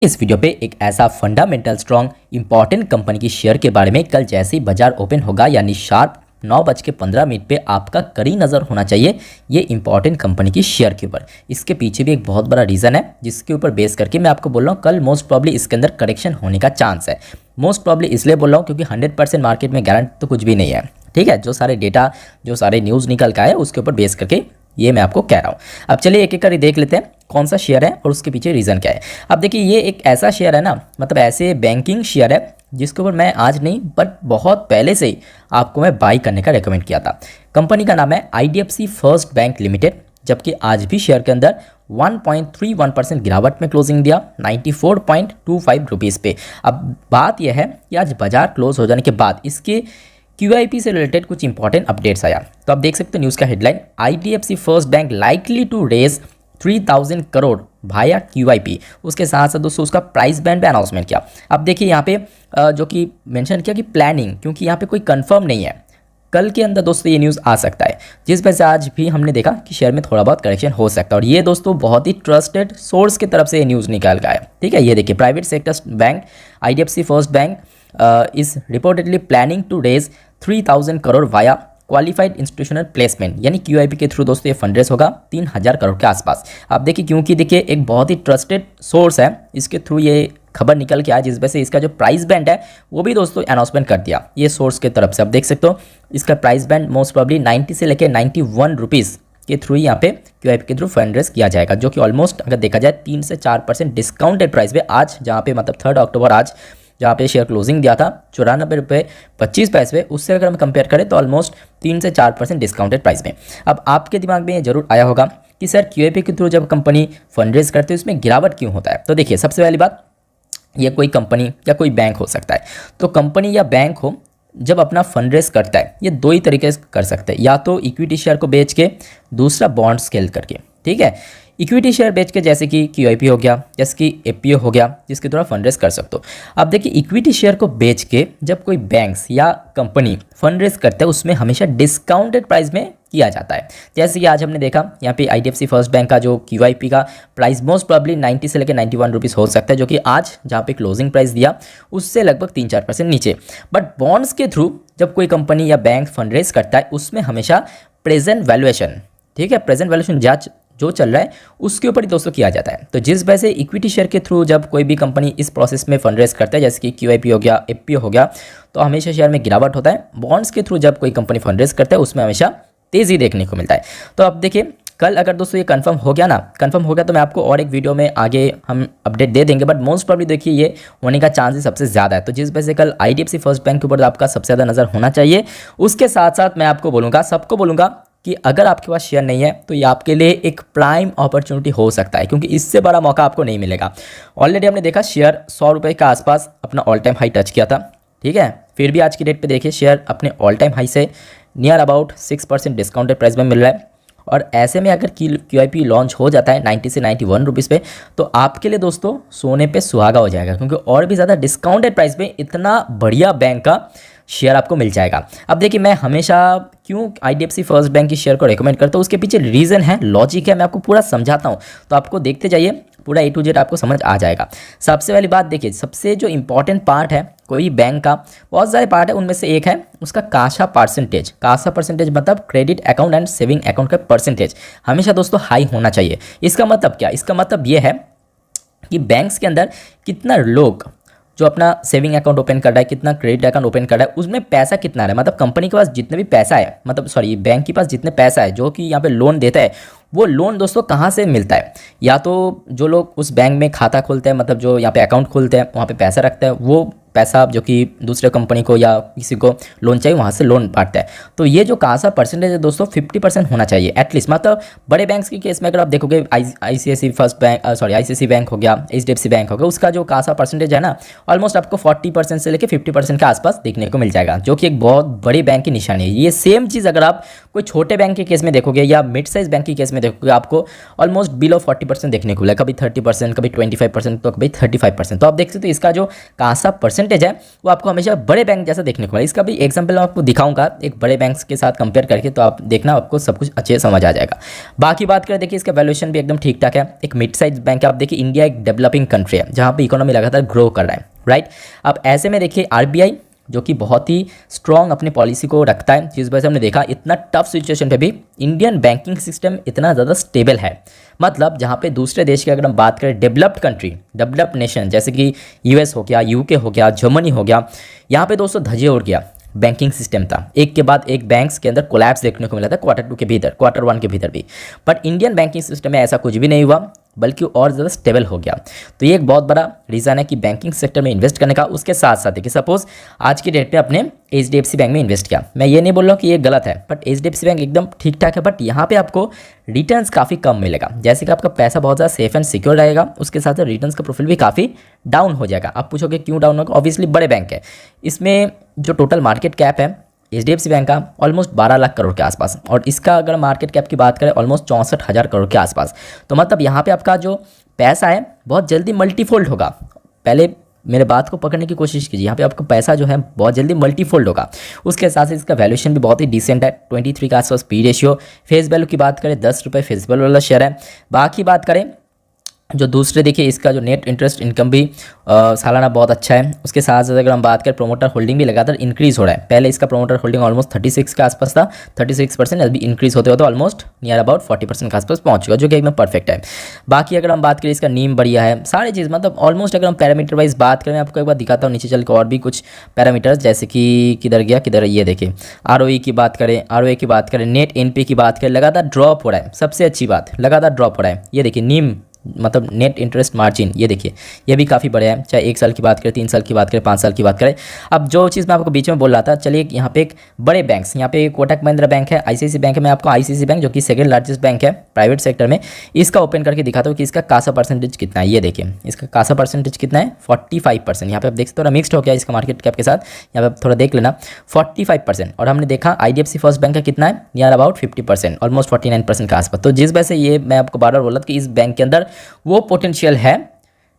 इस वीडियो पे एक ऐसा फंडामेंटल स्ट्रॉन्ग इंपॉर्टेंट कंपनी की शेयर के बारे में कल जैसे ही बाजार ओपन होगा यानी शार्प 9:15 पे आपका कड़ी नज़र होना चाहिए ये इंपॉर्टेंट कंपनी की शेयर के ऊपर। इसके पीछे भी एक बहुत बड़ा रीज़न है जिसके ऊपर बेस करके मैं आपको बोल रहा हूँ कल मोस्ट प्रॉब्ली इसके अंदर करेक्शन होने का चांस है। मोस्ट प्रॉब्ली इसलिए बोल रहा हूँ क्योंकि 100% मार्केट में गारंटी तो कुछ भी नहीं है, ठीक है। जो सारे डेटा जो सारे न्यूज़ निकल के आए उसके ऊपर बेस करके ये मैं आपको कह रहा हूँ। अब चलिए एक एक कर देख लेते हैं कौन सा शेयर है और उसके पीछे रीज़न क्या है। अब देखिए ये एक ऐसा शेयर है ना, मतलब ऐसे बैंकिंग शेयर है जिसके ऊपर मैं आज नहीं बट बहुत पहले से ही आपको मैं बाई करने का रेकमेंड किया था। कंपनी का नाम है IDFC फर्स्ट बैंक लिमिटेड, जबकि आज भी शेयर के अंदर 1.31% गिरावट में क्लोजिंग दिया 94.25 रुपीज़ पे। अब बात यह है कि आज बाजार क्लोज हो जाने के बाद इसके QIP से रिलेटेड कुछ इंपॉर्टेंट अपडेट्स आया। तो आप देख सकते हो न्यूज़ का headline IDFC first bank likely to raise 3000 crore via QIP। उसके साथ साथ दोस्तों उसका प्राइस बैंड पे अनाउंसमेंट किया। अब देखिए यहाँ पे जो कि मेंशन किया कि प्लानिंग, क्योंकि यहाँ पे कोई कंफर्म नहीं है, कल के अंदर दोस्तों ये न्यूज़ आ सकता है, जिस वजह से आज भी हमने देखा कि शेयर में थोड़ा बहुत करेक्शन हो सकता है। और ये दोस्तों बहुत ही ट्रस्टेड सोर्स की तरफ से ये न्यूज़ निकाल गया है, ठीक है। ये देखिए private sector bank IDFC first bank is reportedly planning to raise 3000 crore via qualified institutional placement, यानी QIP के थ्रू दोस्तों ये फंड रेज होगा 3000 करोड़ के आसपास। आप देखिए क्योंकि देखिए एक बहुत ही ट्रस्टेड सोर्स है, इसके थ्रू ये खबर निकल के आया, जिस वजह से इसका जो प्राइस बैंड है वो भी दोस्तों अनाउंसमेंट कर दिया ये सोर्स की तरफ से। आप देख सकते हो इसका प्राइस बैंड मोस्ट प्रॉब्ली 90 से लेकर 91 रुपीज़ के थ्रू यहाँ पे QIP के थ्रू फंड रेज किया जाएगा, जो कि ऑलमोस्ट अगर देखा जाए 3 से 4% डिस्काउंटेड प्राइस पे आज, जहाँ पे मतलब 3 अक्टूबर आज जहाँ पे शेयर क्लोजिंग दिया था 94.25 पे, उससे अगर हम कंपेयर करें तो ऑलमोस्ट 3 से 4% डिस्काउंटेड प्राइस में। अब आपके दिमाग में ये जरूर आया होगा कि सर QIP के थ्रू जब कंपनी फंड रेज करते है उसमें गिरावट क्यों होता है। तो देखिए सबसे पहली बात, ये कोई कंपनी या कोई बैंक हो सकता है। तो कंपनी या बैंक हो जब अपना फंड रेज करता है ये दो ही तरीके से कर सकते हैं, या तो इक्विटी शेयर को बेच के, दूसरा बॉन्ड स्केल करके, ठीक है। इक्विटी शेयर बेच के जैसे कि QIP हो गया, जैसे कि APO हो गया, जिसके द्वारा फंड रेज कर सकते हो। अब देखिए इक्विटी शेयर को बेच के जब कोई बैंक्स या कंपनी फंड रेज करता है उसमें हमेशा डिस्काउंटेड प्राइस में किया जाता है। जैसे कि आज हमने देखा यहाँ पे IDFC फर्स्ट बैंक का जो QIP का प्राइस मोस्ट प्रॉब्ली 90 से लेकर 91 रुपीज़ हो सकता है, जो कि आज जहाँ पे क्लोजिंग प्राइस दिया उससे लगभग 3-4% नीचे। बट बॉन्ड्स के थ्रू जब कोई कंपनी या बैंक फंड रेज करता है उसमें हमेशा प्रेजेंट वैल्यूएशन, ठीक है, प्रेजेंट वैल्यूएशन जांच जो चल रहा है उसके ऊपर ही दोस्तों किया जाता है। तो जिस वजह से इक्विटी शेयर के थ्रू जब कोई भी कंपनी इस प्रोसेस में फंड रेज करता है, जैसे कि QIP हो गया, APO हो गया, तो हमेशा शेयर में गिरावट होता है। बॉन्ड्स के थ्रू जब कोई कंपनी फंड रेज करता है उसमें हमेशा तेज़ी देखने को मिलता है। तो अब देखिए कल अगर दोस्तों ये कंफर्म हो गया ना, कंफर्म हो गया तो मैं आपको और एक वीडियो में आगे हम अपडेट दे देंगे, बट मोस्ट प्रॉब्ली देखिए ये होने का चांस सबसे ज़्यादा है। तो जिस वजह से कल IDFC फर्स्ट बैंक के ऊपर आपका सबसे ज़्यादा नज़र होना चाहिए। उसके साथ साथ मैं आपको बोलूँगा, सबको बोलूँगा कि अगर आपके पास शेयर नहीं है तो ये आपके लिए एक प्राइम अपॉर्चुनिटी हो सकता है, क्योंकि इससे बड़ा मौका आपको नहीं मिलेगा। ऑलरेडी हमने देखा शेयर 100 रुपये के आसपास अपना ऑल टाइम हाई टच किया था, ठीक है। फिर भी आज की डेट पे देखिए शेयर अपने ऑल टाइम हाई से नियर अबाउट 6% डिस्काउंटेड प्राइस में मिल रहा है। और ऐसे में अगर QIP लॉन्च हो जाता है 90 से 91 रुपीज़ पे, तो आपके लिए दोस्तों सोने पे सुहागा हो जाएगा, क्योंकि और भी ज़्यादा डिस्काउंटेड प्राइस में इतना बढ़िया बैंक का शेयर आपको मिल जाएगा। अब देखिए मैं हमेशा क्यों IDFC फर्स्ट बैंक की शेयर को रेकमेंड करता हूँ, उसके पीछे रीज़न है, लॉजिक है, मैं आपको पूरा समझाता हूँ। तो आपको देखते जाइए, पूरा A to Z आपको समझ आ जाएगा। सबसे पहली बात देखिए, सबसे जो इंपॉर्टेंट पार्ट है कोई बैंक का, बहुत सारे पार्ट है, उनमें से एक है उसका काशा परसेंटेज। काशा परसेंटेज मतलब credit account and saving account का परसेंटेज हमेशा दोस्तों हाई होना चाहिए। इसका मतलब क्या, इसका मतलब ये है कि बैंक्स के अंदर कितना लोग जो अपना सेविंग अकाउंट ओपन कर रहा है, कितना क्रेडिट अकाउंट ओपन कर रहा है, उसमें पैसा कितना है, मतलब कंपनी के पास जितने भी पैसा है, मतलब सॉरी बैंक के पास जितने पैसा है जो कि यहाँ पे लोन देता है, वो लोन दोस्तों कहाँ से मिलता है। या तो जो लोग उस बैंक में खाता खोलते हैं, मतलब जो यहाँ पे अकाउंट खोलते हैं, वहाँ पे पैसा रखते हैं, वो पैसा जो कि दूसरे कंपनी को या किसी को लोन चाहिए वहाँ से लोन बांटता है। तो ये जो कासा परसेंटेज है दोस्तों 50% होना चाहिए एटलीस्ट। मतलब बड़े बैंक्स के केस में अगर आप देखोगे ICICI first bank, sorry ICICI bank हो गया, HDFC बैंक हो गया, उसका जो कासा परसेंटेज है ना ऑलमोस्ट आपको 40% से लेकर 50% के आसपास देखने को मिल जाएगा, जो कि एक बहुत बड़ी बैंक की निशानी है। ये सेम चीज़ अगर आप कोई छोटे बैंक के केस में देखोगे या मिड साइज बैंक के केस में इसमें देखोगे आपको ऑलमोस्ट बिलो 40% देखने को मिला, कभी 30%, कभी 25%, तो कभी 35%। तो आप देख सकते हो इसका जो कासा परसेंटेज है वो आपको हमेशा बड़े बैंक जैसा देखने को मिला। इसका भी एग्जाम्पल मैं आपको दिखाऊंगा एक बड़े बैंक के साथ कंपेयर करके, तो आप देखना आपको सब कुछ अच्छे समझ आ जाएगा। बाकी बात करें देखिए इसका वैल्यूएशन भी एकदम ठीक ठाक है, एक मिड साइज बैंक है। आप देखिए इंडिया एक डेवलपिंग कंट्री है जहाँ पे इकोनॉमी लगातार ग्रो कर रहा है, राइट। अब ऐसे में देखिए आरबीआई जो कि बहुत ही स्ट्रॉन्ग अपनी पॉलिसी को रखता है, जिस वजह से हमने देखा इतना टफ सिचुएशन पे भी इंडियन बैंकिंग सिस्टम इतना ज़्यादा स्टेबल है। मतलब जहाँ पे दूसरे देश की अगर हम बात करें, डेवलप्ड कंट्री, डेवलप्ड नेशन जैसे कि यूएस हो गया, यूके हो गया, जर्मनी हो गया, यहाँ पे दोस्तों धज्जियां उड़ गया। बैंकिंग सिस्टम था, एक के बाद एक बैंक्स के अंदर कोलैप्स देखने को मिला था क्वार्टर 2 के भीतर, क्वार्टर 1 के भीतर भी। बट इंडियन बैंकिंग सिस्टम में ऐसा कुछ भी नहीं हुआ, बल्कि और ज़्यादा स्टेबल हो गया। तो ये एक बहुत बड़ा रीज़न है कि बैंकिंग सेक्टर में इन्वेस्ट करने का। उसके साथ साथ देखिए सपोज आज की डेट पे अपने एचडीएफसी बैंक में इन्वेस्ट किया, मैं ये नहीं बोल रहा हूँ कि ये गलत है, बट एचडीएफसी बैंक एकदम ठीक ठाक है, बट यहाँ पे आपको रिटर्न्स काफ़ी कम मिलेगा। जैसे कि आपका पैसा बहुत ज़्यादा सेफ एंड सिक्योर रहेगा, उसके साथ साथ रिटर्न्स का प्रोफाइल भी काफ़ी डाउन हो जाएगा। आप पूछोगे क्यों डाउन होगा, ऑब्वियसली बड़े बैंक है, इसमें जो टोटल मार्केट कैप है एचडीएफसी बैंक का ऑलमोस्ट 12 लाख करोड़ के आसपास, और इसका अगर मार्केट कैप की बात करें ऑलमोस्ट 64,000 करोड़ के आसपास। तो मतलब यहाँ पे आपका जो पैसा है बहुत जल्दी मल्टीफोल्ड होगा। पहले मेरे बात को पकड़ने की कोशिश कीजिए, यहाँ पे आपका पैसा जो है बहुत जल्दी मल्टीफोल्ड होगा। उसके साथ साथ इसका वैल्यूएशन भी बहुत ही डिसेंट है, 23 के आसपास पी रेशियो। फेस वैल्यू की बात करें 10 रुपये फेस वैल्यू वाला शेयर है। बाकी बात करें जो दूसरे देखिए इसका जो नेट इंटरेस्ट इनकम भी सालाना बहुत अच्छा है। उसके साथ साथ अगर हम बात करें प्रोमोटर होल्डिंग भी लगातार इंक्रीज़ हो रहा है। पहले इसका प्रोमोटर होल्डिंग ऑलमोस्ट 36 के आसपास था, 36%, अभी इंक्रीज़ होते होते ऑलमोस्ट नियर अबाउट 40% के आसपास पहुंच चुका, जो कि एकदम परफेक्ट है। बाकी अगर हम बात करें इसका नीम बढ़िया है, सारी चीज़ मतलब ऑलमोस्ट अगर हम पैरामीटर वाइज बात करें, आपको एक बार दिखाता हूँ नीचे चल के और भी कुछ पैरामीटर्स, जैसे कि किधर गया किधर, ये देखिए आरओई की बात करें, आरओए की बात करें, नेट एनपी की बात करें, लगातार ड्रॉप हो रहा है। सबसे अच्छी बात लगातार ड्रॉप हो रहा है। ये देखिए नीम मतलब नेट इंटरेस्ट मार्जिन, ये देखिए ये भी काफ़ी बड़े हैं, चाहे 1 साल की बात करें, 3 साल की बात करें, 5 साल की बात करें। अब जो चीज़ मैं आपको बीच में बोल रहा था, चलिए यहाँ पे एक बड़े बैंक्स, यहाँ पे कोटक महिंद्रा बैंक है, आईसीआईसी बैंक है। मैं आपको आईसीआईसी बैंक जो कि सेकंड लार्जेस्ट बैंक है प्राइवेट सेक्टर में, इसका ओपन करके दिखाता हूँ कि इसका कासा परसेंटेज कितना है। ये देखिए इसका कासा परसेंटेज कितना है, 45%। यहाँ पे आप देख सकते हो, थोड़ा मिक्सड हो गया इसका मार्केट कैप के साथ, यहाँ पे थोड़ा देख लेना 45%। और हमने देखा आईडीएफसी फर्स्ट बैंक का कितना है, नियर अबाउट 50%, ऑलमोस्ट 49% के आसपास। तो जिस वजह से ये मैं आपको बार बार बोला था कि इस बैंक के अंदर वो पोटेंशियल है,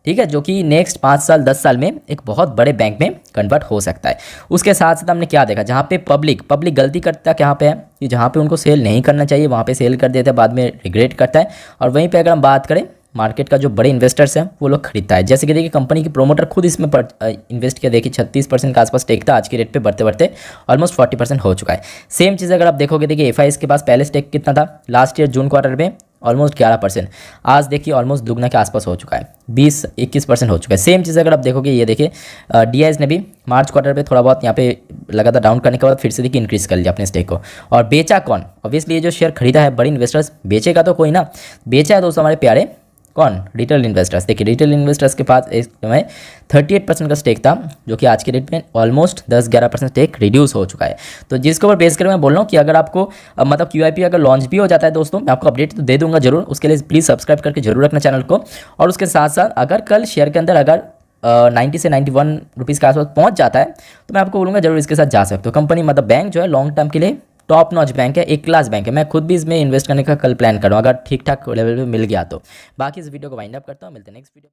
ठीक है, जो कि नेक्स्ट 5 साल 10 साल में एक बहुत बड़े बैंक में कन्वर्ट हो सकता है। उसके साथ साथ हमने क्या देखा, जहाँ पे पब्लिक गलती करता है कहाँ पे है कि जहाँ पे उनको सेल नहीं करना चाहिए वहाँ पे सेल कर देता है, बाद में रिग्रेट करता है। और वहीं पे अगर हम बात करें मार्केट का जो बड़े इन्वेस्टर्स हैं वो लोग खरीदता है। जैसे कि देखिए कंपनी की प्रोमोटर खुद इसमें इन्वेस्ट किया, देखिए 36% के आसपास टेक था, आज की रेट पे बढ़ते बढ़ते ऑलमोस्ट 40% हो चुका है। सेम चीज़ अगर आप देखोगे, देखिए एफआईएस के पास पहले स्टेक कितना था लास्ट ईयर जून क्वार्टर में, ऑलमोस्ट 11%, आज देखिए ऑलमोस्ट दुगना के आसपास हो चुका है, 20-21% हो चुका है। सेम चीज़ अगर आप देखोगे, ये देखिए डीआईएस ने भी मार्च क्वार्टर पे थोड़ा बहुत यहाँ पे लगातार डाउन करने के बाद फिर से देखिए इंक्रीज़ कर लिया अपने स्टेक को। और बेचा कौन, ऑब्वियसली ये जो शेयर खरीदा है बड़े इन्वेस्टर्स, बेचेगा तो कोई ना, बेचा है दोस्तों हमारे प्यारे कौन, रिटेल इन्वेस्टर्स। देखिए रिटेल इन्वेस्टर्स के पास इस समय 38% का स्टेक था, जो कि आज के डेट में ऑलमोस्ट 10-11% स्टेक रिड्यूस हो चुका है। तो जिसके ऊपर बेस कर मैं बोल रहा हूँ कि अगर आपको मतलब QIP अगर लॉन्च भी हो जाता है दोस्तों, मैं आपको अपडेट तो दे दूंगा जरूर, उसके लिए प्लीज़ सब्सक्राइब करके जरूर रखना चैनल को। और उसके साथ साथ अगर कल शेयर के अंदर अगर 90 से 91 रुपीज़ के आसपास पहुँच जाता है, तो मैं आपको बोलूँगा जरूर इसके साथ जा सकते हो। कंपनी मतलब बैंक जो है लॉन्ग टर्म के लिए टॉप नॉच बैंक है, एक क्लास बैंक है। मैं खुद भी इसमें इन्वेस्ट करने का कल प्लान करूँ अगर ठीक ठाक लेवल पे मिल गया तो। बाकी इस वीडियो को वाइंड अप करता हूँ, मिलते हैं नेक्स्ट वीडियो।